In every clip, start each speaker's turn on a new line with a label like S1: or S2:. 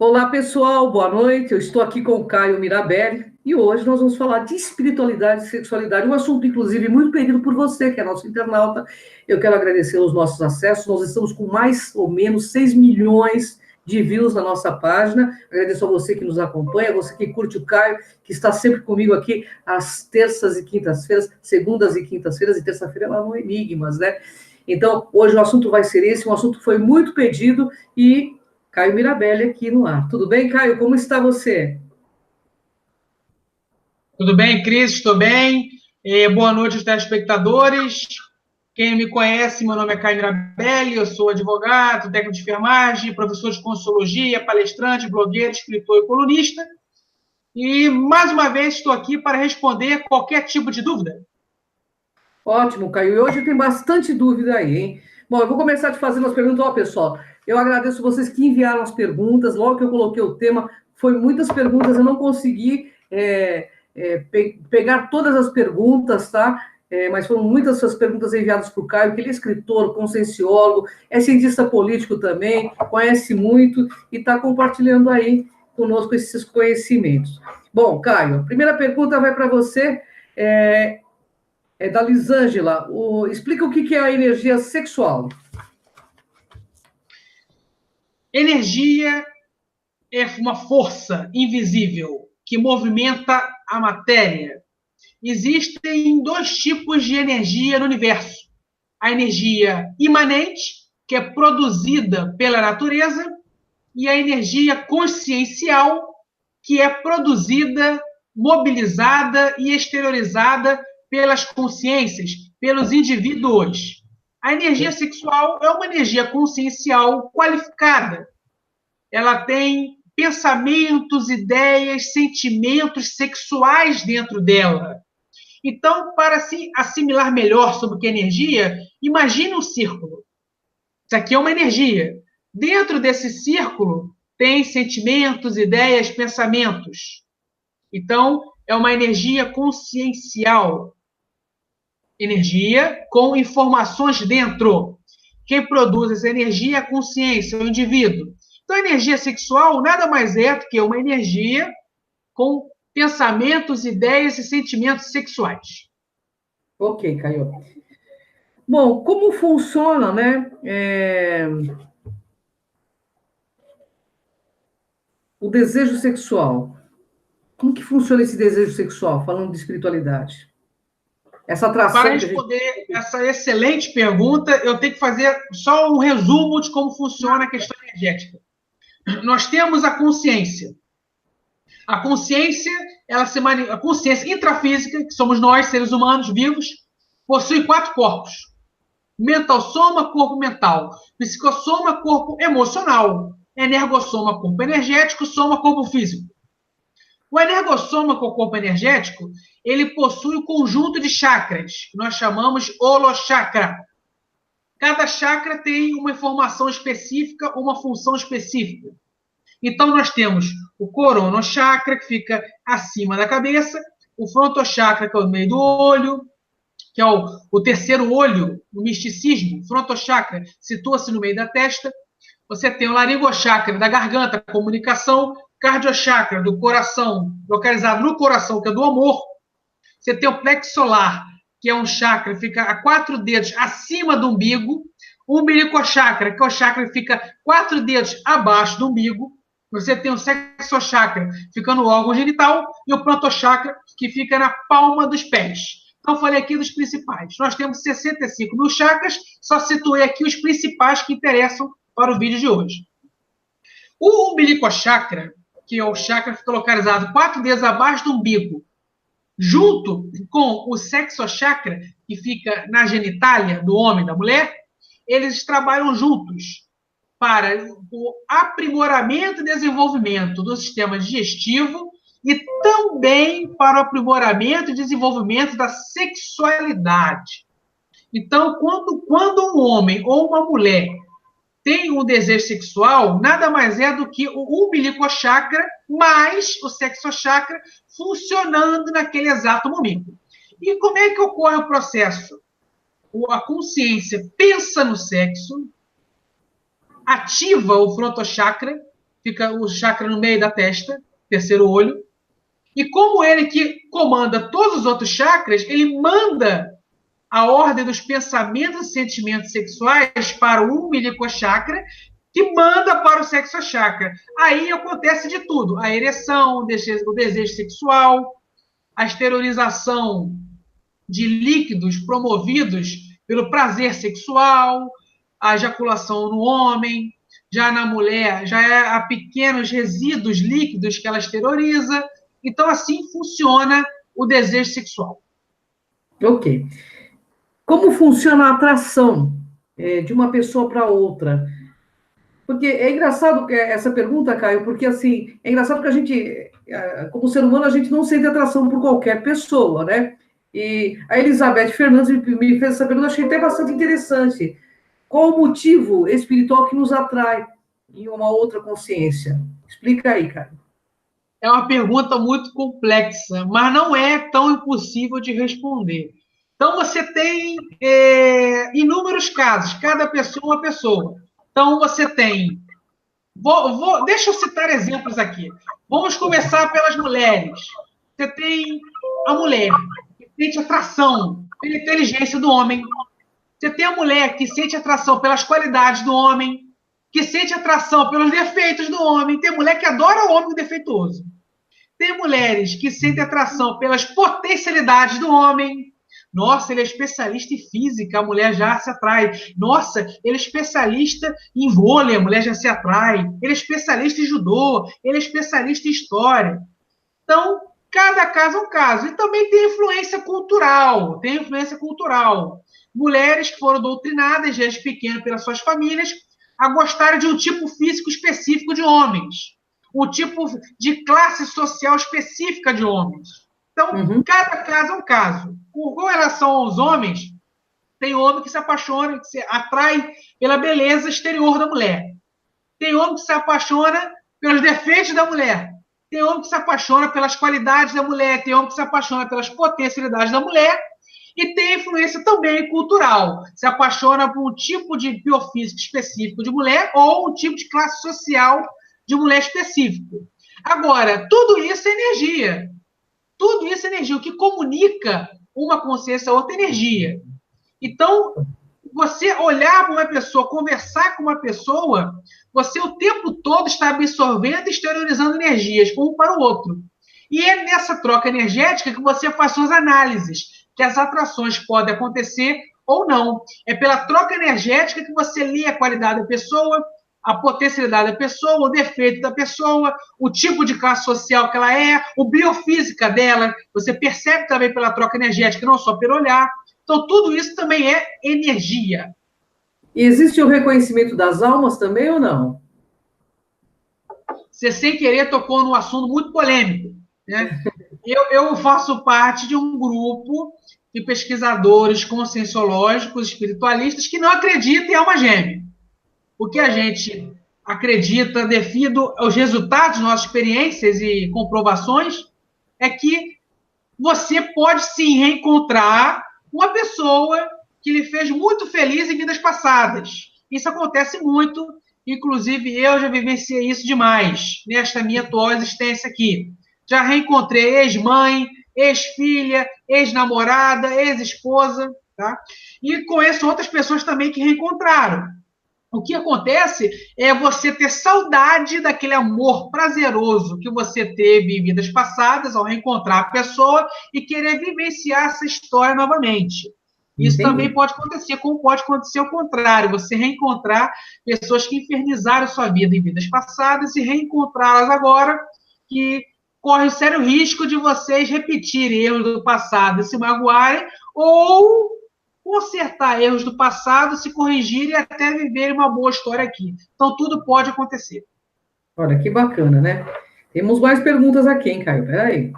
S1: Olá, pessoal, boa noite. Eu estou aqui com o Caio Mirabelli e hoje nós vamos falar de espiritualidade e sexualidade, um assunto, inclusive, muito pedido por você, que é nosso internauta. Eu quero agradecer os nossos acessos. Nós estamos com mais ou menos 6 milhões de views na nossa página. Agradeço a você que nos acompanha, você que curte o Caio, que está sempre comigo aqui às terças e quintas-feiras, segundas e quintas-feiras, e terça-feira lá no Enigmas, né? Então, hoje o assunto vai ser esse, um assunto que foi muito pedido e Caio Mirabelli aqui no ar. Tudo bem, Caio? Como está você?
S2: Tudo bem, Cris? Estou bem. Boa noite aos telespectadores. Quem me conhece, meu nome é Caio Mirabelli, eu sou advogado, técnico de enfermagem, professor de consciologia, palestrante, blogueiro, escritor e colunista. E, mais uma vez, estou aqui para responder qualquer tipo de dúvida.
S1: Ótimo, Caio. E hoje tem bastante dúvida aí, hein? Bom, eu vou começar te fazendo as perguntas. Ó, pessoal, eu agradeço vocês que enviaram as perguntas. Logo que eu coloquei o tema, foi muitas perguntas, eu não consegui pegar todas as perguntas, tá? Mas foram muitas essas perguntas enviadas para o Caio, que ele é escritor, conscienciólogo, é cientista político também, conhece muito e está compartilhando aí conosco esses conhecimentos. Bom, Caio, a primeira pergunta vai para você. É da Lisângela. Explica o que é a energia sexual.
S2: Energia é uma força invisível que movimenta a matéria. Existem dois tipos de energia no universo: a energia imanente, que é produzida pela natureza, e a energia consciencial, que é produzida, mobilizada e exteriorizada pelas consciências, pelos indivíduos. A energia sexual é uma energia consciencial qualificada. Ela tem pensamentos, ideias, sentimentos sexuais dentro dela. Então, para se assimilar melhor sobre o que é energia, imagine um círculo. Isso aqui é uma energia. Dentro desse círculo tem sentimentos, ideias, pensamentos. Então, é uma energia consciencial. Energia com informações dentro. Quem produz essa energia é a consciência, o indivíduo. Então, a energia sexual nada mais é do que uma energia com pensamentos, ideias e sentimentos sexuais.
S1: Ok, Caio. Bom, como funciona, né? O desejo sexual. Como que funciona esse desejo sexual, falando de espiritualidade? Essa
S2: Para
S1: atração que a gente.
S2: responder essa excelente pergunta, eu tenho que fazer só um resumo de como funciona a questão energética. Nós temos a consciência. A consciência, a consciência intrafísica, que somos nós, seres humanos vivos, possui 4 corpos: mental soma, corpo mental; psicossoma, corpo emocional; energossoma, corpo energético; soma, corpo físico. O energossoma, com o corpo energético, ele possui um conjunto de chakras, que nós chamamos holochakra. Cada chakra tem uma informação específica, uma função específica. Então, nós temos o coronochakra, que fica acima da cabeça; o frontochakra, que é o meio do olho, que é o terceiro olho no misticismo. O frontochakra situa-se no meio da testa. Você tem o laringochakra da garganta, comunicação; cardiochakra do coração, localizado no coração, que é do amor. Você tem o plexo solar, que é um chakra que fica a 4 dedos acima do umbigo. O umbilicochakra, que é o chakra que fica 4 dedos abaixo do umbigo. Você tem o sexochakra, que fica no órgão genital, e o plantochakra, que fica na palma dos pés. Então, falei aqui dos principais. Nós temos 65 mil chakras, só situei aqui os principais que interessam para o vídeo de hoje. O umbilicochakra, que é o chakra que fica localizado 4 dedos abaixo do umbigo, junto com o sexochakra, que fica na genitália do homem e da mulher, eles trabalham juntos para o aprimoramento e desenvolvimento do sistema digestivo e também para o aprimoramento e desenvolvimento da sexualidade. Então, quando um homem ou uma mulher tem um desejo sexual, nada mais é do que o umbilicochakra mais o sexochakra funcionando naquele exato momento. E como é que ocorre o processo? A consciência pensa no sexo, ativa o frontochakra, fica o chakra no meio da testa, terceiro olho. E como ele que comanda todos os outros chakras, ele manda a ordem dos pensamentos e sentimentos sexuais para o umbilical chakra, que manda para o sexo chakra. Aí acontece de tudo: a ereção, o desejo sexual, a esterilização de líquidos promovidos pelo prazer sexual, a ejaculação no homem, já na mulher, já é a pequenos resíduos líquidos que ela esteriliza. Então, assim funciona o desejo sexual.
S1: Ok. Como funciona a atração de uma pessoa para outra? Porque é engraçado essa pergunta, Caio, porque assim, é engraçado que a gente, como ser humano, a gente não sente atração por qualquer pessoa, né? E a Elizabeth Fernandes me fez essa pergunta, achei até bastante interessante. Qual o motivo espiritual que nos atrai em uma outra consciência? Explica aí, Caio.
S2: É uma pergunta muito complexa, mas não é tão impossível de responder. Então, você tem inúmeros casos, cada pessoa uma pessoa. Então, você tem. Deixa eu citar exemplos aqui. Vamos começar pelas mulheres. Você tem a mulher que sente atração pela inteligência do homem. Você tem a mulher que sente atração pelas qualidades do homem, que sente atração pelos defeitos do homem. Tem mulher que adora o homem defeituoso. Tem mulheres que sentem atração pelas potencialidades do homem. Nossa, ele é especialista em física, a mulher já se atrai. Nossa, ele é especialista em vôlei, a mulher já se atrai. Ele é especialista em judô, ele é especialista em história. Então, cada caso é um caso. E também tem influência cultural. Tem influência cultural. Mulheres que foram doutrinadas desde pequeno pelas suas famílias a gostarem de um tipo físico específico de homens. Um tipo de classe social específica de homens. Então, cada caso é um caso. Com relação aos homens, tem homem que se apaixona, que se atrai pela beleza exterior da mulher. Tem homem que se apaixona pelos defeitos da mulher. Tem homem que se apaixona pelas qualidades da mulher. Tem homem que se apaixona pelas potencialidades da mulher. E tem influência também cultural. Se apaixona por um tipo de biofísico específico de mulher ou um tipo de classe social de mulher específico. Agora, tudo isso é energia. Tudo isso é energia. O que comunica uma consciência a outra é energia. Então, você olhar para uma pessoa, conversar com uma pessoa, você o tempo todo está absorvendo e exteriorizando energias, um para o outro. E é nessa troca energética que você faz suas análises, que as atrações podem acontecer ou não. É pela troca energética que você lê a qualidade da pessoa, a potencialidade da pessoa, o defeito da pessoa, o tipo de classe social que ela é, o biofísica dela. Você percebe também pela troca energética, não só pelo olhar. Então, tudo isso também é energia.
S1: E existe o reconhecimento das almas também ou não?
S2: Você, sem querer, tocou num assunto muito polêmico, né? Eu faço parte de um grupo de pesquisadores conscienciológicos, espiritualistas, que não acreditam em alma gêmea. O que a gente acredita, devido aos resultados de nossas experiências e comprovações, é que você pode sim reencontrar uma pessoa que lhe fez muito feliz em vidas passadas. Isso acontece muito, inclusive eu já vivenciei isso demais nesta minha atual existência aqui. Já reencontrei ex-mãe, ex-filha, ex-namorada, ex-esposa, tá? E conheço outras pessoas também que reencontraram. O que acontece é você ter saudade daquele amor prazeroso que você teve em vidas passadas ao reencontrar a pessoa e querer vivenciar essa história novamente. Isso também pode acontecer, como pode acontecer ao contrário, você reencontrar pessoas que infernizaram sua vida em vidas passadas e reencontrá-las agora, que corre o sério risco de vocês repetirem erros do passado e se magoarem, ou consertar erros do passado, se corrigir e até viver uma boa história aqui. Então, tudo pode acontecer.
S1: Olha, que bacana, né? Temos mais perguntas aqui, hein, Caio? Peraí.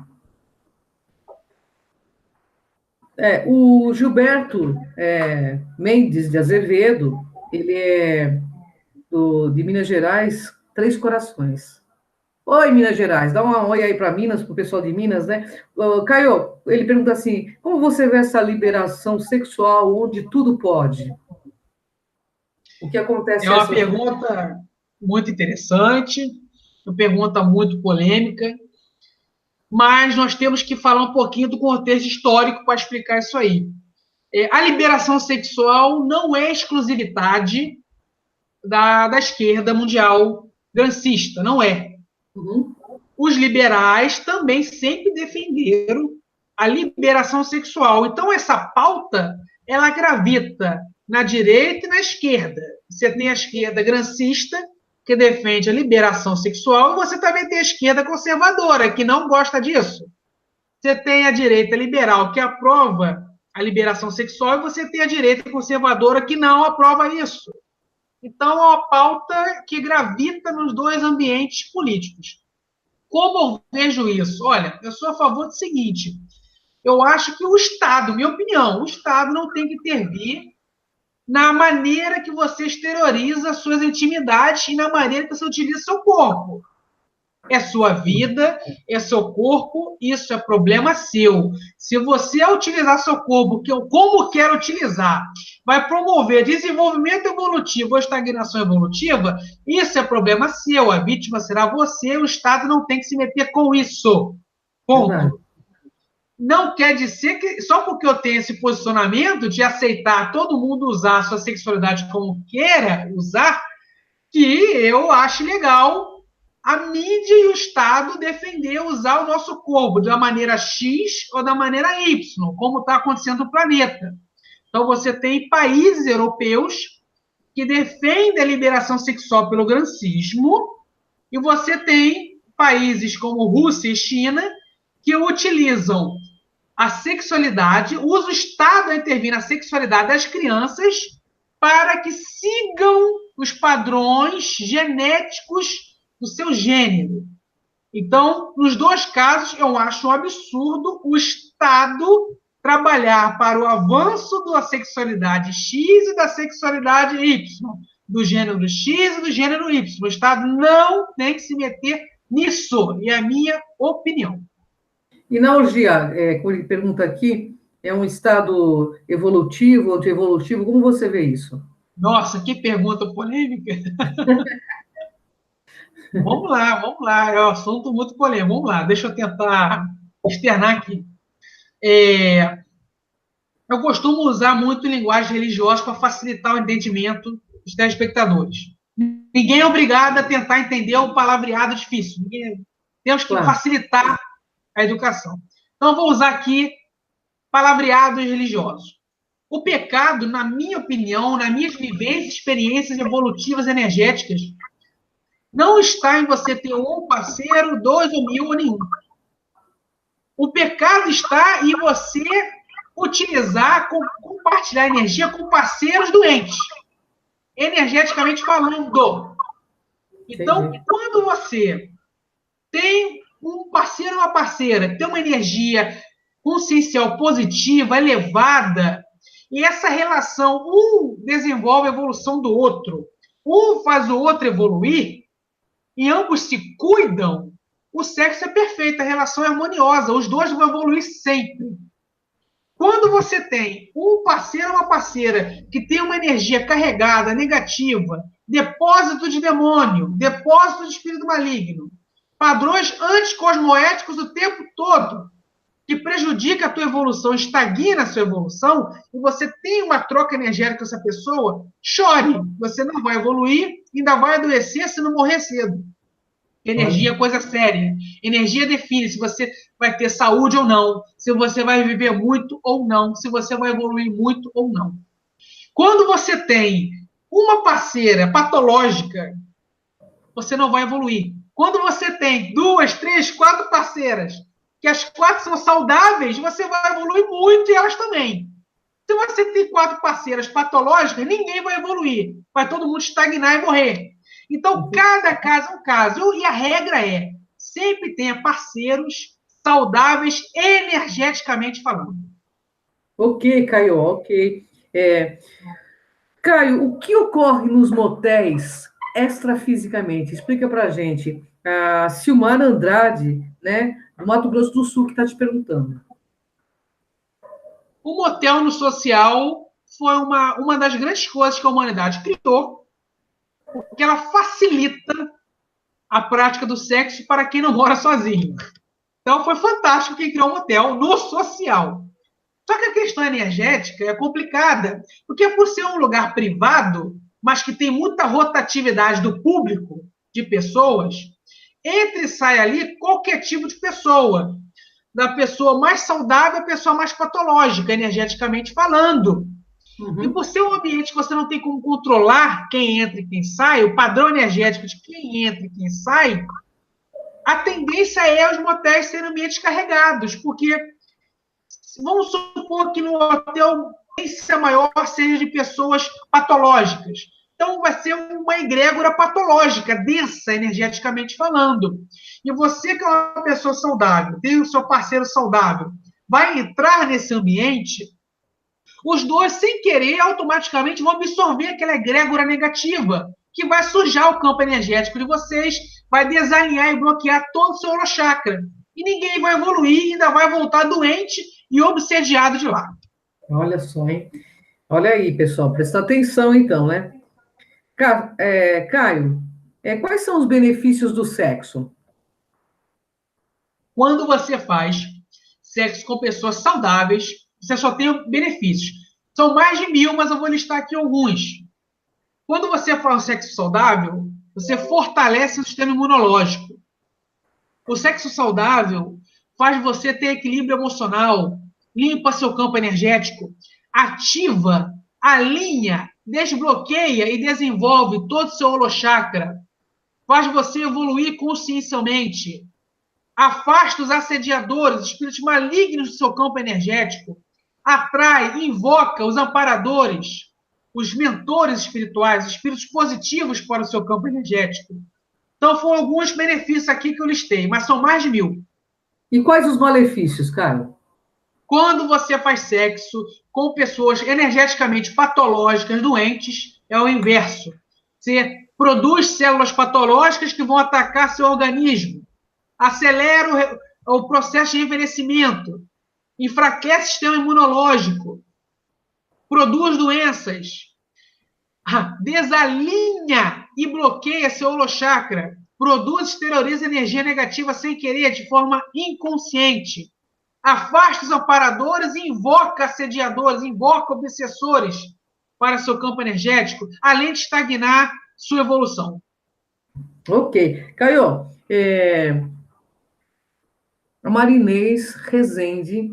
S1: O Gilberto Mendes de Azevedo, ele é de Minas Gerais, Três Corações. Oi, Minas Gerais, dá um oi aí para Minas, para o pessoal de Minas, né? Caio, ele pergunta assim, como você vê essa liberação sexual onde tudo pode? O que acontece
S2: É uma pergunta muito interessante. uma pergunta muito polêmica, mas nós temos que falar um pouquinho do contexto histórico para explicar isso aí. A liberação sexual não é exclusividade da esquerda mundial grancista, não é.
S1: Uhum.
S2: Os liberais também sempre defenderam a liberação sexual. Então, essa pauta, ela gravita na direita e na esquerda. Você tem a esquerda grancista, que defende a liberação sexual, e você também tem a esquerda conservadora, que não gosta disso. Você tem a direita liberal, que aprova a liberação sexual, e você tem a direita conservadora, que não aprova isso. Então, é uma pauta que gravita nos dois ambientes políticos. Como eu vejo isso? Olha, eu sou a favor do seguinte: eu acho que o Estado, minha opinião, o Estado não tem que intervir na maneira que você exterioriza suas intimidades e na maneira que você utiliza seu corpo. É sua vida, é seu corpo, isso é problema seu. Se você utilizar seu corpo como quer utilizar, vai promover desenvolvimento evolutivo ou estagnação evolutiva, isso é problema seu. A vítima será você, o Estado não tem que se meter com isso. Ponto. Não quer dizer que só porque eu tenho esse posicionamento de aceitar todo mundo usar a sua sexualidade como queira usar, que eu acho legal a mídia e o Estado defender usar o nosso corpo da maneira X ou da maneira Y, como está acontecendo no planeta. Então, você tem países europeus que defendem a liberação sexual pelo grancismo, e você tem países como Rússia e China que utilizam a sexualidade, usa o Estado a intervir na sexualidade das crianças para que sigam os padrões genéticos do seu gênero. Então, nos dois casos, eu acho um absurdo o Estado trabalhar para o avanço da sexualidade X e da sexualidade Y, do gênero X e do gênero Y. O Estado não tem que se meter nisso, e é a minha opinião.
S1: E na orgia, como ele pergunta aqui, é um estado evolutivo, antievolutivo? Como você vê isso?
S2: Nossa, que pergunta polêmica. Vamos lá. É um assunto muito polêmico. Vamos lá, deixa eu tentar externar aqui. Eu costumo usar muito linguagem religiosa para facilitar o entendimento dos telespectadores. Ninguém é obrigado a tentar entender o palavreado difícil. Temos que facilitar a educação. Então, vou usar aqui palavreados religiosos. O pecado, na minha opinião, nas minhas vivências, experiências evolutivas energéticas, não está em você ter um parceiro, dois ou mil ou nenhum. O pecado está em você utilizar, compartilhar energia com parceiros doentes, energeticamente falando. Então, quando você tem um parceiro ou uma parceira que tem uma energia consciencial positiva, elevada, e essa relação, um desenvolve a evolução do outro, um faz o outro evoluir, e ambos se cuidam, o sexo é perfeito, a relação é harmoniosa, os dois vão evoluir sempre. Quando você tem um parceiro ou uma parceira que tem uma energia carregada, negativa, depósito de demônio, depósito de espírito maligno, padrões anticosmoéticos o tempo todo, que prejudica a tua evolução, estagna a sua evolução, e você tem uma troca energética com essa pessoa, chore. Você não vai evoluir, ainda vai adoecer se não morrer cedo. Energia é coisa séria. Energia define se você vai ter saúde ou não, se você vai viver muito ou não, se você vai evoluir muito ou não. Quando você tem uma parceira patológica, você não vai evoluir. Quando você tem 2, 3, 4 parceiras, que as 4 são saudáveis, você vai evoluir muito e elas também. Se você tem 4 parceiras patológicas, ninguém vai evoluir. Vai todo mundo estagnar e morrer. Então, cada caso é um caso. E a regra é, sempre tenha parceiros saudáveis energeticamente falando.
S1: Ok, Caio, ok. Caio, o que ocorre nos motéis extrafisicamente? Explica para a gente. A Silmar Andrade, né, do Mato Grosso do Sul, que está te perguntando.
S2: O motel no social foi uma das grandes coisas que a humanidade criou, porque ela facilita a prática do sexo para quem não mora sozinho. Então, foi fantástico quem criou um motel no social. Só que a questão energética é complicada, porque por ser um lugar privado, mas que tem muita rotatividade do público, de pessoas, entra e sai ali qualquer tipo de pessoa. Da pessoa mais saudável à pessoa mais patológica, energeticamente falando. E por
S1: Uhum.
S2: ser um ambiente que você não tem como controlar quem entra e quem sai, o padrão energético de quem entra e quem sai, a tendência é os motéis serem ambientes carregados, porque vamos supor que no hotel a tendência maior seja de pessoas patológicas. Então, vai ser uma egrégora patológica, densa, energeticamente falando. E você, que é uma pessoa saudável, tem o seu parceiro saudável, vai entrar nesse ambiente, os dois, sem querer, automaticamente vão absorver aquela egrégora negativa, que vai sujar o campo energético de vocês, vai desalinhar e bloquear todo o seu horochakra. E ninguém vai evoluir, ainda vai voltar doente e obsediado de lá.
S1: Olha só, hein? Olha aí, pessoal, presta atenção então, né? Caio, quais são os benefícios do sexo?
S2: Quando você faz sexo com pessoas saudáveis, você só tem benefícios. São mais de 1.000, mas eu vou listar aqui alguns. Quando você faz um sexo saudável, você fortalece o sistema imunológico. O sexo saudável faz você ter equilíbrio emocional, limpa seu campo energético, ativa, alinha, desbloqueia e desenvolve todo o seu holochakra, faz você evoluir consciencialmente, afasta os assediadores, espíritos malignos do seu campo energético, atrai, invoca os amparadores, os mentores espirituais, espíritos positivos para o seu campo energético. Então, foram alguns benefícios aqui que eu listei, mas são mais de 1.000.
S1: E quais os malefícios, Caio?
S2: Quando você faz sexo com pessoas energeticamente patológicas, doentes, é o inverso. Você produz células patológicas que vão atacar seu organismo, acelera o processo de envelhecimento, enfraquece o sistema imunológico, produz doenças, desalinha e bloqueia seu holochakra, produz e exterioriza energia negativa sem querer, de forma inconsciente, afasta os amparadores e invoca assediadores, invoca obsessores para seu campo energético, além de estagnar sua evolução.
S1: Ok. Caio, a Marinês Rezende,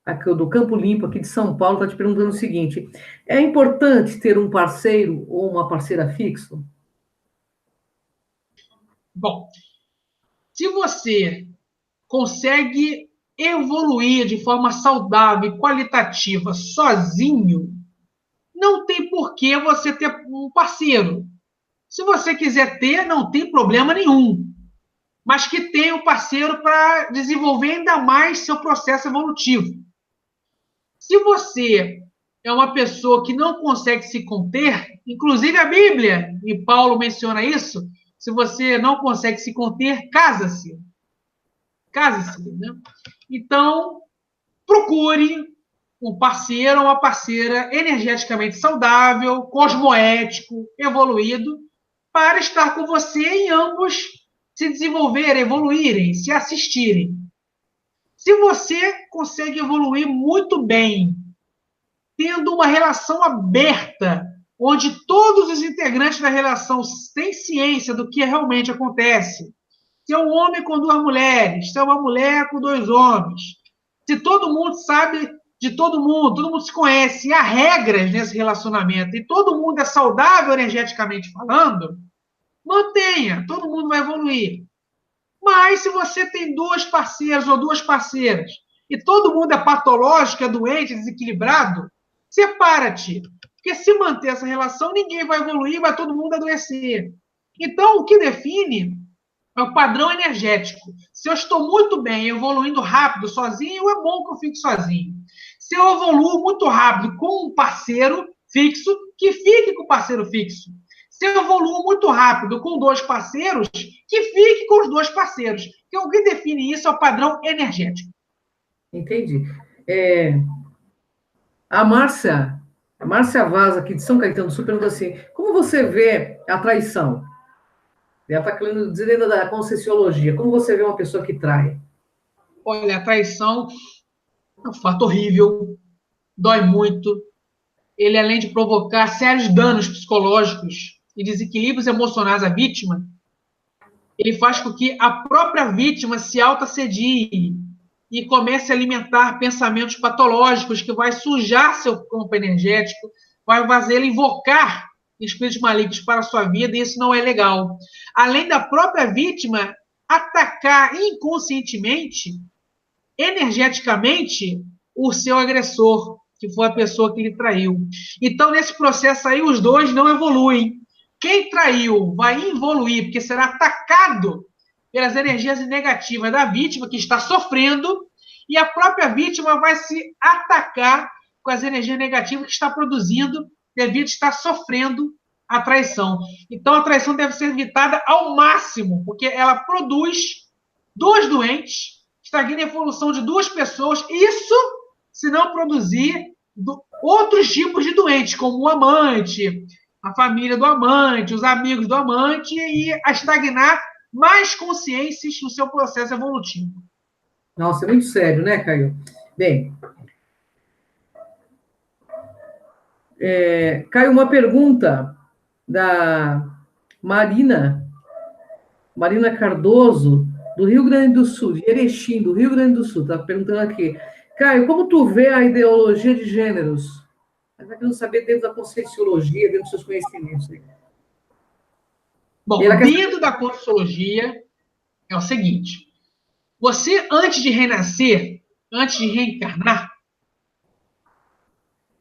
S1: aqui do Campo Limpo, aqui de São Paulo, está te perguntando o seguinte: é importante ter um parceiro ou uma parceira fixo?
S2: Bom, se você consegue evoluir de forma saudável e qualitativa sozinho, não tem por que você ter um parceiro. Se você quiser ter, não tem problema nenhum. Mas que tenha um parceiro para desenvolver ainda mais seu processo evolutivo. Se você é uma pessoa que não consegue se conter, inclusive a Bíblia, e Paulo menciona isso, se você não consegue se conter, casa-se. Case-se, né? Então, procure um parceiro ou uma parceira energeticamente saudável, cosmoético, evoluído, para estar com você e ambos se desenvolverem, evoluírem, se assistirem. Se você consegue evoluir muito bem, tendo uma relação aberta, onde todos os integrantes da relação têm ciência do que realmente acontece, se é um homem com duas mulheres, se é uma mulher com dois homens, se todo mundo sabe de todo mundo se conhece, e há regras nesse relacionamento, e todo mundo é saudável energeticamente falando, mantenha, todo mundo vai evoluir. Mas se você tem dois parceiros ou duas parceiras, e todo mundo é patológico, é doente, desequilibrado, separa-te. Porque se manter essa relação, ninguém vai evoluir, vai todo mundo adoecer. Então, o que define é o padrão energético. Se eu estou muito bem, evoluindo rápido sozinho, é bom que eu fique sozinho. Se eu evoluo muito rápido com um parceiro fixo, que fique com o parceiro fixo. Se eu evoluo muito rápido com dois parceiros, que fique com os dois parceiros. Porque o que define isso é o padrão energético.
S1: Entendi. É, a Márcia Vaz, aqui de São Caetano do Sul, pergunta assim: como você vê a traição? Ela está querendo dizer ainda da Conscienciologia. Como você vê uma pessoa que trai?
S2: Olha, a traição é um fato horrível, dói muito. Ele, além de provocar sérios danos psicológicos e desequilíbrios emocionais à vítima, ele faz com que a própria vítima se autoassedie e comece a alimentar pensamentos patológicos que vai sujar seu campo energético, vai fazer ele invocar espíritos malignos para a sua vida, e isso não é legal. Além da própria vítima atacar inconscientemente, energeticamente, o seu agressor, que foi a pessoa que lhe traiu. Então, nesse processo aí, os dois não evoluem. Quem traiu vai evoluir, porque será atacado pelas energias negativas da vítima, que está sofrendo, e a própria vítima vai se atacar com as energias negativas que está produzindo, devido a estar sofrendo a traição. Então, a traição deve ser evitada ao máximo, porque ela produz dois doentes, estagna a evolução de duas pessoas, isso se não produzir outros tipos de doentes, como o amante, a família do amante, os amigos do amante, e a estagnar mais consciências no seu processo evolutivo.
S1: Nossa, é muito sério, né, Caio? Bem, Caio, uma pergunta da Marina Cardoso, do Rio Grande do Sul, de Erechim, do Rio Grande do Sul, está perguntando aqui. Caio, como tu vê a ideologia de gêneros? Ela está querendo saber dentro da conscienciologia, dentro dos seus conhecimentos.
S2: Bom, dentro da conscienciologia é o seguinte: você, antes de renascer, antes de reencarnar,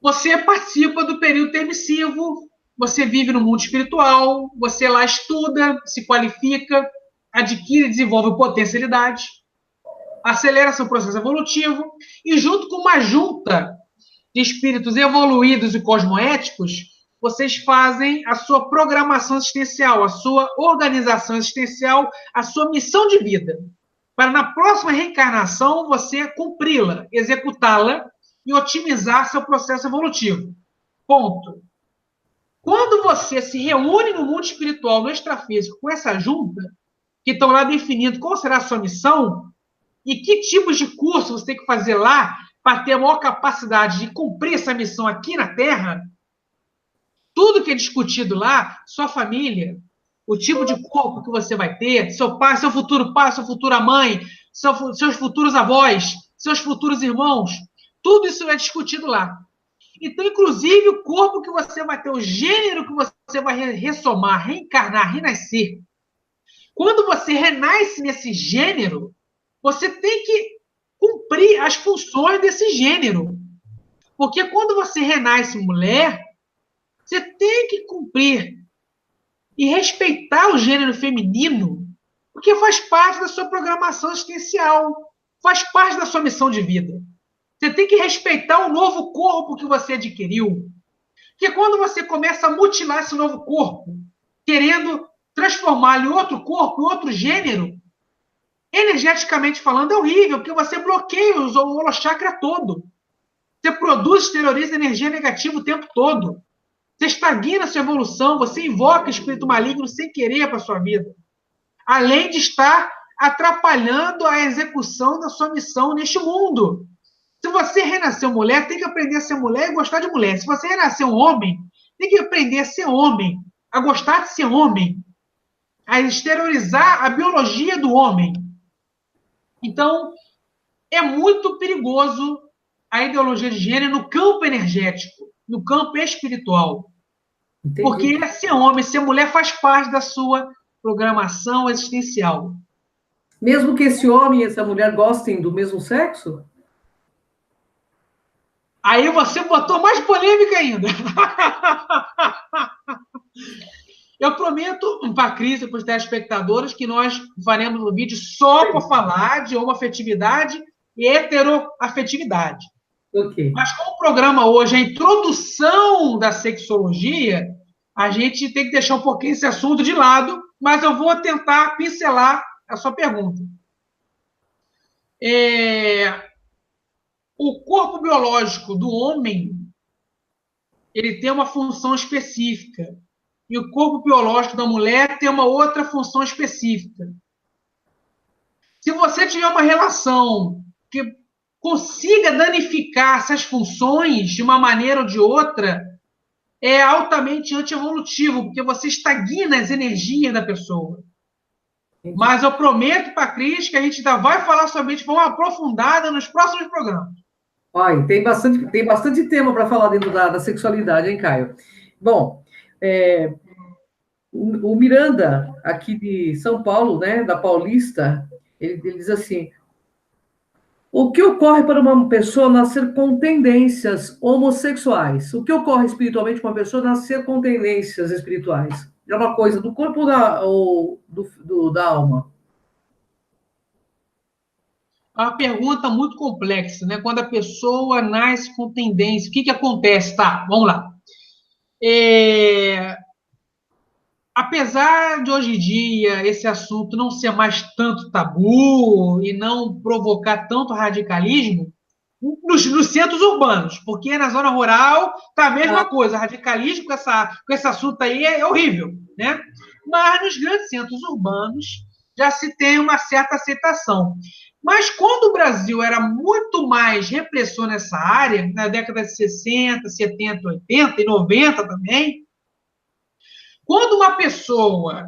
S2: você participa do período permissivo, você vive no mundo espiritual, você lá estuda, se qualifica, adquire e desenvolve potencialidade, acelera seu processo evolutivo, e junto com uma junta de espíritos evoluídos e cosmoéticos, vocês fazem a sua programação existencial, a sua organização existencial, a sua missão de vida, para na próxima reencarnação você cumpri-la, executá-la e otimizar seu processo evolutivo. Ponto. Quando você se reúne no mundo espiritual, no extrafísico, com essa junta, que estão lá definindo qual será a sua missão e que tipos de curso você tem que fazer lá para ter a maior capacidade de cumprir essa missão aqui na Terra, tudo que é discutido lá, sua família, o tipo de corpo que você vai ter, seu pai, seu futuro pai, sua futura mãe, seus futuros avós, seus futuros irmãos, tudo isso é discutido lá. Então, inclusive, o corpo que você vai ter, o gênero que você vai ressomar, reencarnar, renascer. Quando você renasce nesse gênero, você tem que cumprir as funções desse gênero. Porque quando você renasce mulher, você tem que cumprir e respeitar o gênero feminino, porque faz parte da sua programação existencial, faz parte da sua missão de vida. Você tem que respeitar o novo corpo que você adquiriu. Porque quando você começa a mutilar esse novo corpo, querendo transformá-lo em outro corpo, em outro gênero, energeticamente falando, é horrível, porque você bloqueia o holochakra todo. Você produz, exterioriza energia negativa o tempo todo. Você estagna a sua evolução, você invoca espírito maligno sem querer para a sua vida. Além de estar atrapalhando a execução da sua missão neste mundo. Se você renasceu mulher, tem que aprender a ser mulher e gostar de mulher. Se você renasceu um homem, tem que aprender a ser homem, a gostar de ser homem, a exteriorizar a biologia do homem. Então, é muito perigoso a ideologia de gênero no campo energético, no campo espiritual. Entendi. Porque ser homem, ser mulher faz parte da sua programação existencial.
S1: Mesmo que esse homem e essa mulher gostem do mesmo sexo?
S2: Aí você botou mais polêmica ainda. Eu prometo para a Cris e para os telespectadores que nós faremos um vídeo só para falar de homoafetividade e heteroafetividade.
S1: Okay.
S2: Mas como o programa hoje é a introdução da sexologia, a gente tem que deixar um pouquinho esse assunto de lado, mas eu vou tentar pincelar a sua pergunta. O corpo biológico do homem, ele tem uma função específica. e o corpo biológico da mulher tem uma outra função específica. Se você tiver uma relação que consiga danificar essas funções de uma maneira ou de outra, é altamente antievolutivo, porque você estagna as energias da pessoa. Entendi. Mas eu prometo para a Cris que a gente ainda vai falar sobre isso de forma aprofundada nos próximos programas.
S1: Olha, tem bastante tema para falar dentro da sexualidade, hein, Caio? Bom, o Miranda, aqui de São Paulo, né, da Paulista, ele diz assim: o que ocorre para uma pessoa nascer com tendências homossexuais? O que ocorre espiritualmente para uma pessoa nascer com tendências espirituais? É uma coisa do corpo ou da alma?
S2: É uma pergunta muito complexa, né? Quando a pessoa nasce com tendência, o que acontece? Tá, vamos lá. Apesar de hoje em dia esse assunto não ser mais tanto tabu e não provocar tanto radicalismo, nos centros urbanos, porque na zona rural tá a mesma coisa, radicalismo com esse assunto aí é horrível, né? Mas nos grandes centros urbanos já se tem uma certa aceitação. Mas quando o Brasil era muito mais repressor nessa área, na década de 60, 70, 80 e 90 também, quando uma pessoa,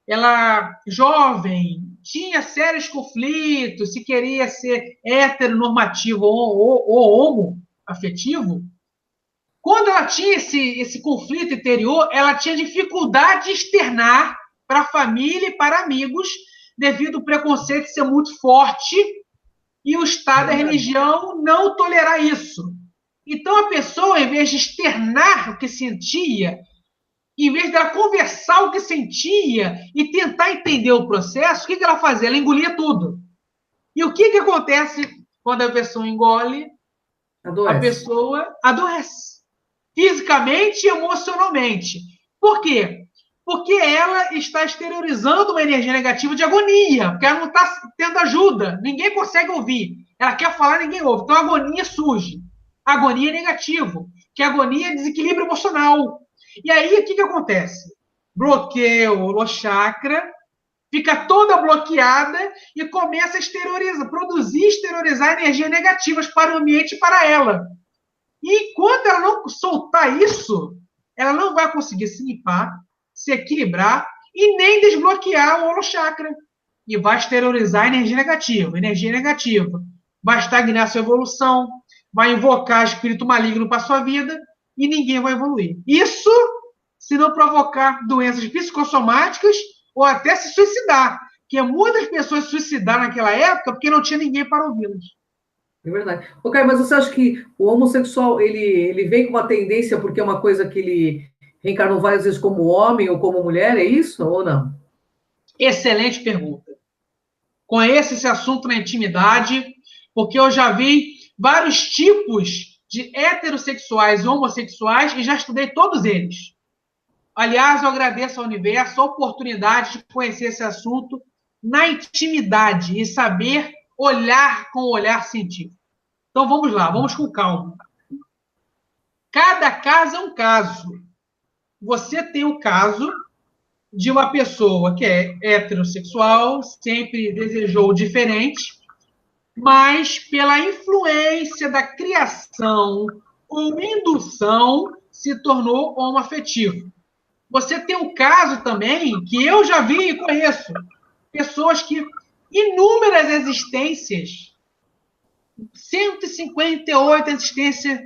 S2: ela jovem, tinha sérios conflitos, se queria ser heteronormativo ou homoafetivo, quando ela tinha esse conflito interior, ela tinha dificuldade de externar para a família e para amigos, devido ao preconceito ser muito forte e o Estado e a religião não tolerar isso. Então, a pessoa, em vez de externar o que sentia, em vez de ela conversar o que sentia e tentar entender o processo, o que ela fazia? Ela engolia tudo. E o que acontece quando a pessoa engole?
S1: Adoece.
S2: A pessoa adoece. Fisicamente e emocionalmente. Por quê? Porque ela está exteriorizando uma energia negativa de agonia, porque ela não está tendo ajuda. Ninguém consegue ouvir. Ela quer falar, ninguém ouve. Então, a agonia surge. A agonia é negativo, que a agonia é desequilíbrio emocional. E aí, o que acontece? Bloqueia o holochakra, fica toda bloqueada e começa a exteriorizar energias negativas para o ambiente e para ela. E enquanto ela não soltar isso, ela não vai conseguir se limpar, se equilibrar e nem desbloquear o holochakra. E vai exteriorizar energia negativa. Energia negativa vai estagnar sua evolução, vai invocar espírito maligno para sua vida e ninguém vai evoluir. Isso se não provocar doenças psicossomáticas ou até se suicidar. Porque muitas pessoas se suicidaram naquela época porque não tinha ninguém para ouvi-las.
S1: É verdade. Ok, mas você acha que o homossexual, ele vem com uma tendência porque é uma coisa que ele reencarnou várias vezes como homem ou como mulher, é isso ou não?
S2: Excelente pergunta. Conheço esse assunto na intimidade, porque eu já vi vários tipos de heterossexuais e homossexuais e já estudei todos eles. Aliás, eu agradeço ao universo a oportunidade de conhecer esse assunto na intimidade e saber olhar com o olhar científico. Então vamos lá, vamos com calma. Cada caso é um caso. Você tem o caso de uma pessoa que é heterossexual, sempre desejou diferente, mas pela influência da criação ou indução se tornou homoafetivo. Você tem um caso também que eu já vi e conheço. Pessoas que inúmeras existências, 158 existências,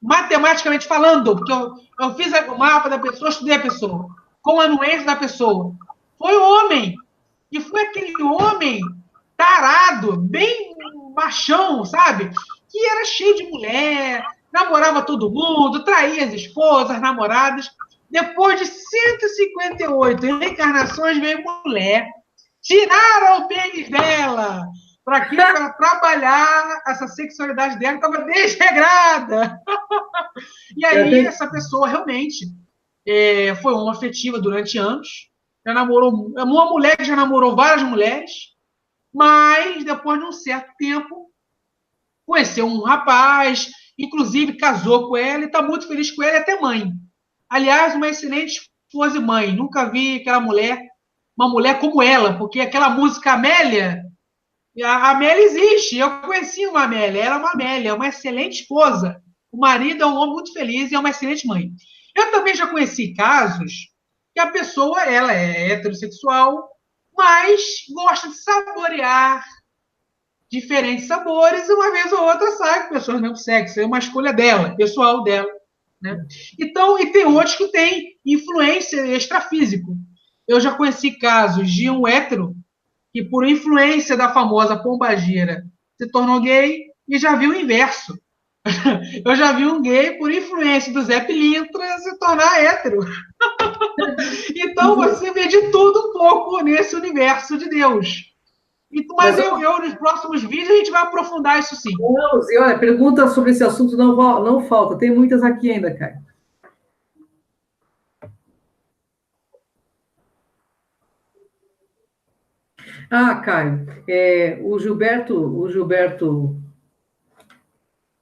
S2: matematicamente falando, porque eu fiz o mapa da pessoa, estudei a pessoa, com a anuência da pessoa. Foi homem. E foi aquele homem tarado, bem machão, sabe? Que era cheio de mulher, namorava todo mundo, traía as esposas, as namoradas. Depois de 158 reencarnações, veio mulher. Tiraram o pênis dela. Para quê? Para trabalhar essa sexualidade dela, que estava desregrada. E aí, essa pessoa realmente foi homoafetiva durante anos. Já namorou uma mulher que já namorou várias mulheres, mas depois de um certo tempo, conheceu um rapaz, inclusive casou com ela e está muito feliz com ele, até mãe. Aliás, uma excelente esposa e mãe. Nunca vi aquela mulher, uma mulher como ela, porque aquela música Amélia, a Amélia existe. Eu conheci uma Amélia, ela é uma Amélia, é uma excelente esposa. O marido é um homem muito feliz e é uma excelente mãe. Eu também já conheci casos que a pessoa, ela é heterossexual, mas gosta de saborear diferentes sabores, e uma vez ou outra sai com pessoas do mesmo sexo. É uma escolha dela, pessoal dela. Né? Então, e tem outros que têm influência extrafísico. Eu já conheci casos de um hétero que, por influência da famosa pombagira, se tornou gay, e já vi o inverso. Eu já vi um gay, por influência do Zé Pilintra, se tornar hétero. Então, você vê de tudo um pouco nesse universo de Deus. Mas nos próximos vídeos, a gente vai aprofundar isso sim.
S1: Não, e olha, perguntas sobre esse assunto não falta. Tem muitas aqui ainda, Caio. Caio, o Gilberto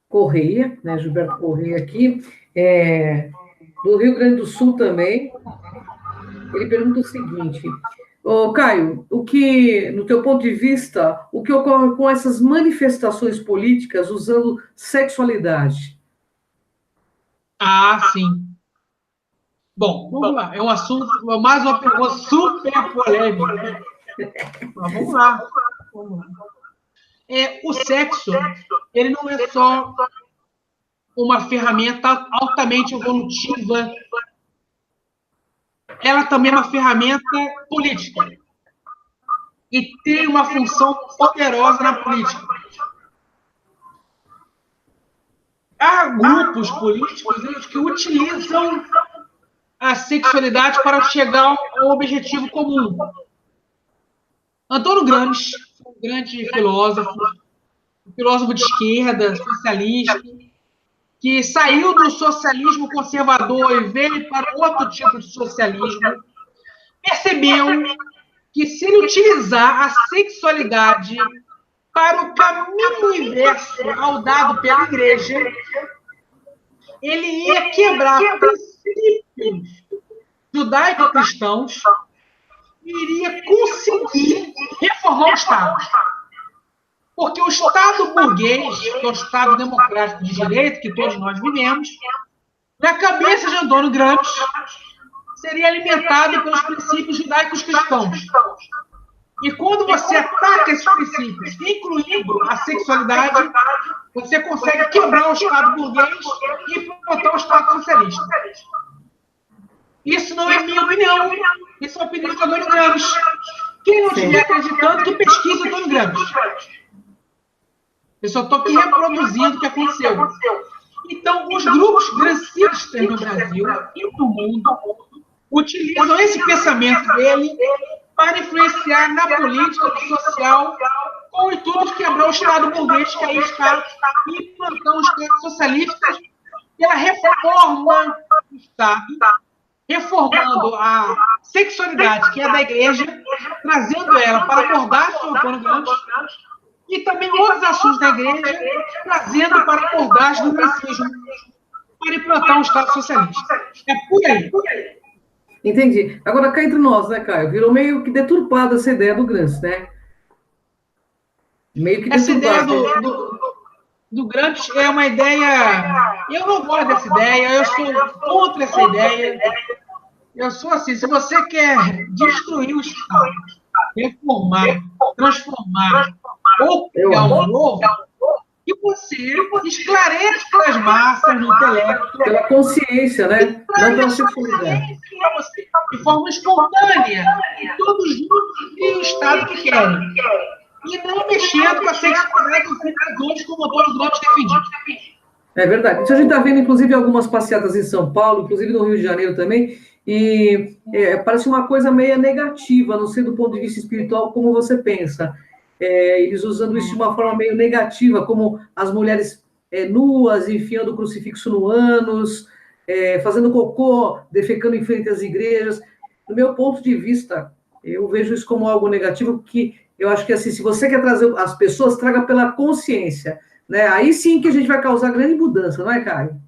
S1: Correia, né? Gilberto Correia aqui, do Rio Grande do Sul também. Ele pergunta o seguinte: Caio, no teu ponto de vista, o que ocorre com essas manifestações políticas usando sexualidade?
S2: Sim. Bom, vamos lá. É um assunto, mais uma pergunta super polêmica. Mas vamos lá. O sexo, ele não é só uma ferramenta altamente evolutiva, ela também é uma ferramenta política. E tem uma função poderosa na política. Há grupos políticos que utilizam a sexualidade para chegar ao objetivo comum. Antônio Gramsci, um grande filósofo de esquerda, socialista, que saiu do socialismo conservador e veio para outro tipo de socialismo, percebeu que se ele utilizar a sexualidade para o caminho inverso ao dado pela igreja, ele ia quebrar princípios judaico-cristãos e iria conseguir reformar o Estado. Porque o Estado burguês, que é o Estado democrático de direito, que todos nós vivemos, na cabeça de Antônio Gramsci, seria alimentado pelos princípios judaicos cristãos. E quando você ataca esses princípios, incluindo a sexualidade, você consegue quebrar o Estado burguês e implantar o Estado socialista. Isso não é minha opinião, isso é a opinião de Antônio Gramsci. Quem não estiver acreditando, que pesquisa Antônio Gramsci. Eu só estou aqui reproduzindo o que aconteceu. Então, os grupos gramscistas no Brasil e no mundo utilizam esse pensamento dele para influenciar na política social com o intuito de quebrar o Estado burguês, que aí está, e implantar um Estado socialista pela reforma do Estado, reformando a sexualidade, que é da igreja, trazendo ela para abordar o Antônio Gramsci, e também outros assuntos da igreja, trazendo para a abordagem do racismo, para implantar um Estado socialista. É por aí.
S1: Entendi. Agora, cá entre nós, né, Caio? Virou meio que deturpada essa ideia do Gramsci, né? Meio que
S2: essa ideia
S1: deturpada.
S2: do Gramsci é uma ideia... Eu não gosto dessa ideia, eu sou contra essa ideia. Eu sou assim, se você quer destruir o Estado, reformar, transformar, ou criar um novo, que você esclareça as massas no intelecto.
S1: Pela consciência, né? Não pela sexualidade.
S2: De forma espontânea, todos juntos e o Estado que querem. E não mexendo com a sexualidade dos cidadãos, como o Antônio Gramsci defendido.
S1: É verdade. Isso a gente está vendo, inclusive, algumas passeatas em São Paulo, inclusive no Rio de Janeiro também, e parece uma coisa meio negativa, não sei do ponto de vista espiritual como você pensa. Eles usando isso de uma forma meio negativa, como as mulheres nuas, enfiando o crucifixo no ânus, fazendo cocô, defecando em frente às igrejas. Do meu ponto de vista, eu vejo isso como algo negativo, porque eu acho que, assim, se você quer trazer as pessoas, traga pela consciência, né? Aí sim que a gente vai causar grande mudança, não é, Caio?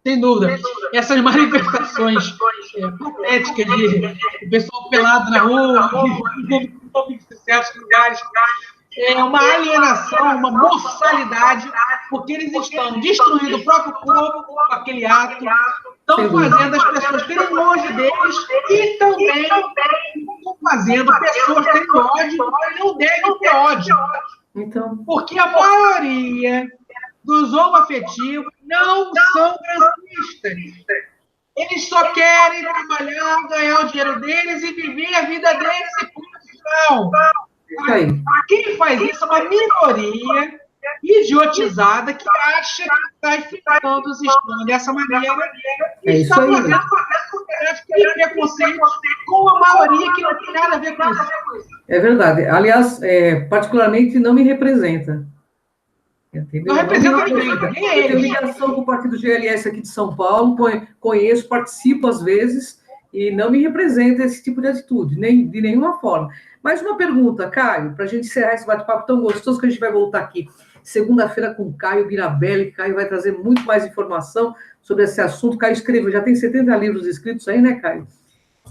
S2: Sem dúvida. Essas manifestações patéticas de pessoal pelado na rua, de certos lugares, é uma alienação, uma boçalidade, porque eles estão destruindo o próprio povo com aquele ato, estão fazendo as pessoas terem nojo deles e também estão fazendo pessoas terem ódio e não devem ter ódio.
S1: Então...
S2: Porque a maioria dos homoafetivos não são racistas. Eles só querem trabalhar, ganhar o dinheiro deles e viver a vida deles e ponto final. Quem faz isso é uma minoria idiotizada que acha que está enfrentando o sistema dessa maneira e está fazendo aquele preconceito com a maioria que não tem nada a ver com isso.
S1: É verdade. Aliás, particularmente não me representa. Entendeu?
S2: Não representa ninguém.
S1: Eu tenho ligação com o Partido GLS aqui de São Paulo, conheço, participo às vezes, e não me representa esse tipo de atitude, nem de nenhuma forma. Mas uma pergunta, Caio, para a gente encerrar esse bate-papo tão gostoso que a gente vai voltar aqui segunda-feira com o Caio Mirabelli. Caio vai trazer muito mais informação sobre esse assunto. Caio escreveu, já tem 70 livros escritos aí, né, Caio?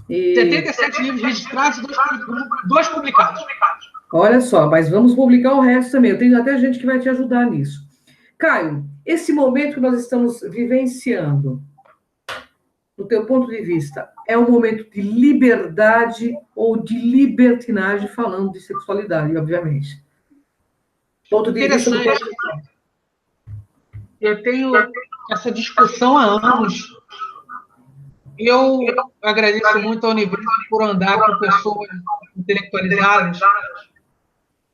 S2: 77 livros registrados e 2 publicados.
S1: Olha só, mas vamos publicar o resto também. Eu tenho até gente que vai te ajudar nisso. Caio, esse momento que nós estamos vivenciando, do teu ponto de vista, é um momento de liberdade ou de libertinagem, falando de sexualidade, obviamente? Ponto de vista do...
S2: Eu tenho essa discussão há anos. Eu agradeço muito ao universo por andar com pessoas intelectualizadas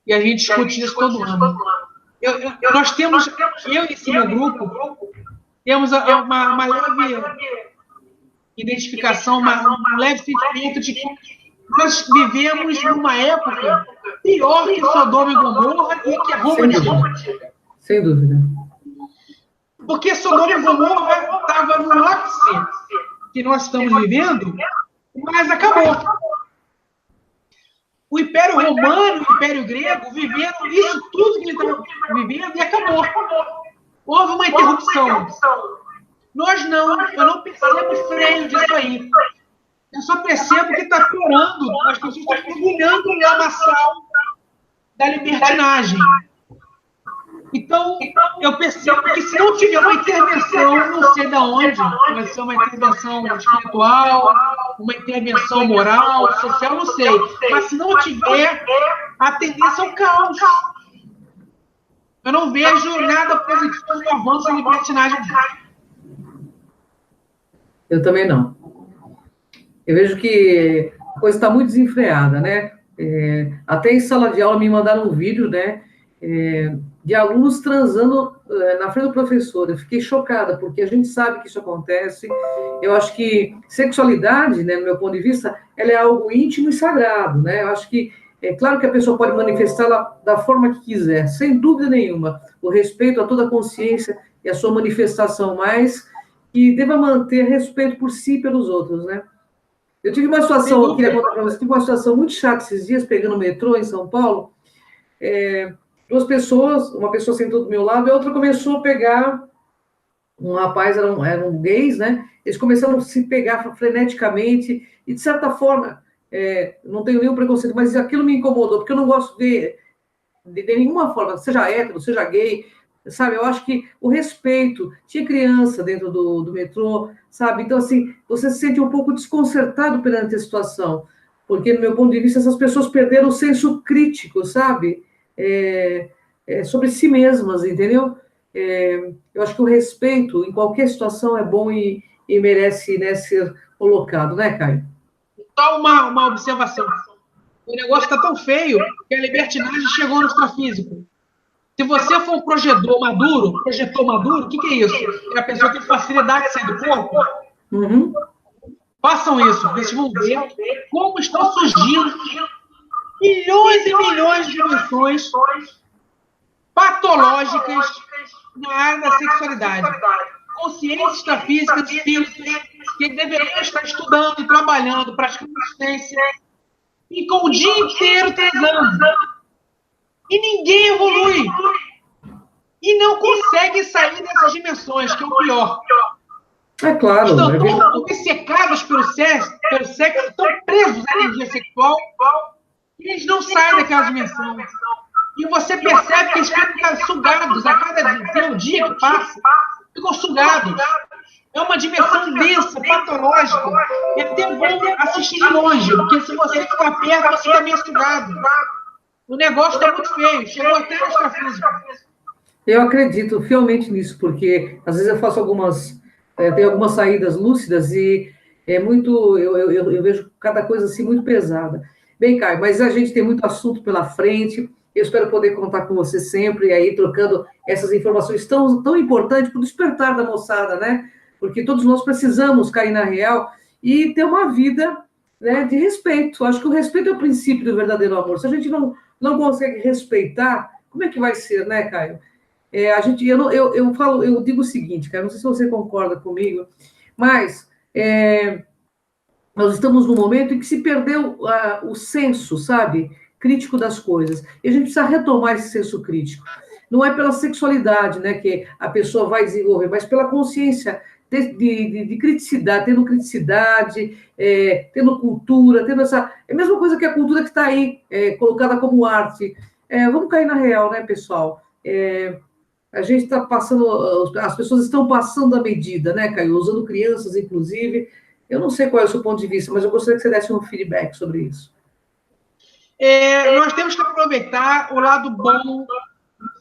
S2: e a gente discute isso todo ano. Nós temos, eu e esse meu grupo, temos uma leve identificação, um leve sentimento de que nós vivemos numa época pior que Sodoma e Gomorra e que a Roma antiga.
S1: Sem dúvida.
S2: Porque Sodoma e Gomorra estava no ápice que nós estamos vivendo, mas acabou. O Império Romano e o Império Grego viveram isso tudo que ele estava vivendo e acabou. Houve uma interrupção. Eu não percebo o freio disso aí. Eu só percebo que está piorando. As pessoas estão mergulhando no lamaçal da libertinagem. Então, eu percebo que se não tiver uma intervenção, não sei de onde, vai ser uma intervenção espiritual, uma intervenção moral, social, não sei. Mas se não tiver, a tendência é o caos. Eu não vejo nada positivo no avanço da libertinagem.
S1: Eu também não. Eu vejo que a coisa está muito desenfreada, né? Até em sala de aula me mandaram um vídeo, né? De alunos transando na frente do professor. Eu fiquei chocada, porque a gente sabe que isso acontece. Eu acho que sexualidade, né, no meu ponto de vista, ela é algo íntimo e sagrado, né? Eu acho que, é claro que a pessoa pode manifestá-la da forma que quiser, sem dúvida nenhuma. O respeito a toda a consciência e a sua manifestação, mas que deva manter respeito por si e pelos outros, né? Eu tive uma situação, eu queria contar para vocês, tive uma situação muito chata esses dias, pegando o metrô em São Paulo. Duas pessoas, uma pessoa sentou do meu lado e a outra começou a pegar um rapaz, eram gays, né? Eles começaram a se pegar freneticamente e, de certa forma, não tenho nenhum preconceito, mas aquilo me incomodou, porque eu não gosto de nenhuma forma, seja hétero, seja gay, sabe? Eu acho que o respeito, tinha criança dentro do metrô, sabe? Então, assim, você se sente um pouco desconcertado perante a situação, porque, no meu ponto de vista, essas pessoas perderam o senso crítico, sabe? Sobre si mesmas, entendeu? Eu acho que o respeito em qualquer situação é bom e merece, né, ser colocado, né, Caio?
S2: Só uma observação. O negócio está tão feio que a libertinagem chegou no extrafísico. Se você for um projetor maduro, o que é isso? É a pessoa que tem facilidade de sair do corpo?
S1: Uhum.
S2: Façam isso, vocês vão ver como estão surgindo milhões e milhões de dimensões patológicas na área da sexualidade. Consciência extrafísica de filtros que deveriam estar estudando e trabalhando, praticando assistência, e com o dia inteiro transando. E ninguém evolui. E não consegue sair dessas dimensões, que é o pior.
S1: É claro.
S2: Estão tão obcecados pelo sexo, estão presos à energia sexual, e eles não saem daquela dimensão. E você percebe que eles ficam sugados a cada dia. Tem um dia que passa, ficam sugados. É uma dimensão densa, patológica. É até bom assistir de longe, porque se você ficar perto, você também é sugado. O negócio está muito feio, chegou até na extrafísica.
S1: Eu acredito fielmente nisso, porque às vezes eu faço tenho algumas saídas lúcidas e é muito, eu vejo cada coisa assim muito pesada. Bem, Caio, mas a gente tem muito assunto pela frente. Eu espero poder contar com você sempre aí, trocando essas informações tão importantes para o despertar da moçada, né? Porque todos nós precisamos cair na real e ter uma vida, né, de respeito. Acho que o respeito é o princípio do verdadeiro amor. Se a gente não consegue respeitar, como é que vai ser, né, Caio? Eu digo o seguinte, Caio, não sei se você concorda comigo, mas nós estamos num momento em que se perdeu o senso, sabe, crítico das coisas. E a gente precisa retomar esse senso crítico. Não é pela sexualidade, né, que a pessoa vai desenvolver, mas pela consciência de criticidade, tendo cultura, tendo essa... É a mesma coisa que a cultura que está aí, colocada como arte. Vamos cair na real, né, pessoal? A gente está passando, as pessoas estão passando a medida, né, Caio? Usando crianças, inclusive. Eu não sei qual é o seu ponto de vista, mas eu gostaria que você desse um feedback sobre isso.
S2: Nós temos que aproveitar o lado bom do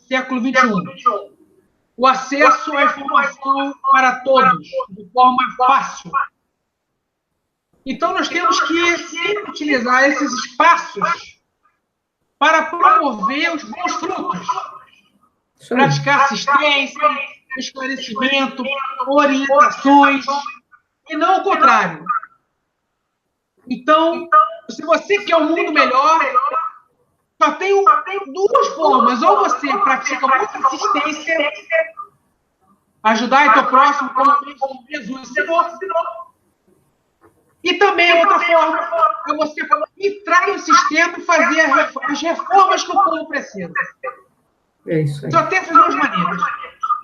S2: século XXI. O acesso à informação para todos, de forma fácil. Então, nós temos que sempre utilizar esses espaços para promover os bons frutos. Praticar assistência, esclarecimento, orientações, e não o contrário. Então, se você quer um mundo melhor, só tem duas formas. Ou você pratica muita assistência, ajudar o teu próximo, como Jesus ensinou. E também outra forma é você entrar no sistema e fazer as reformas que o povo precisa.
S1: É isso aí.
S2: Só tem essas duas maneiras.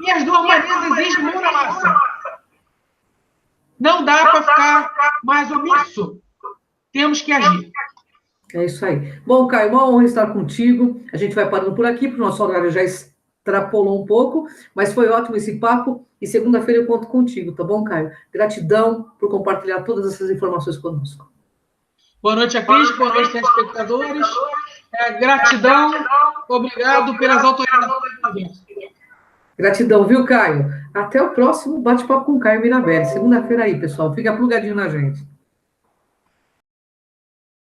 S2: E as duas maneiras exigem mão na massa. Não dá para ficar mais omisso. Temos que agir.
S1: É isso aí. Bom, Caio, uma honra estar contigo. A gente vai parando por aqui, porque o nosso horário já extrapolou um pouco, mas foi ótimo esse papo. E segunda-feira eu conto contigo, tá bom, Caio? Gratidão por compartilhar todas essas informações conosco.
S2: Boa noite a Cris, boa noite, telespectadores. Gratidão, obrigado pelas autorizações.
S1: Gratidão, viu, Caio? Até o próximo bate-papo com o Caio Mirabelli. Segunda-feira aí, pessoal. Fica plugadinho na gente.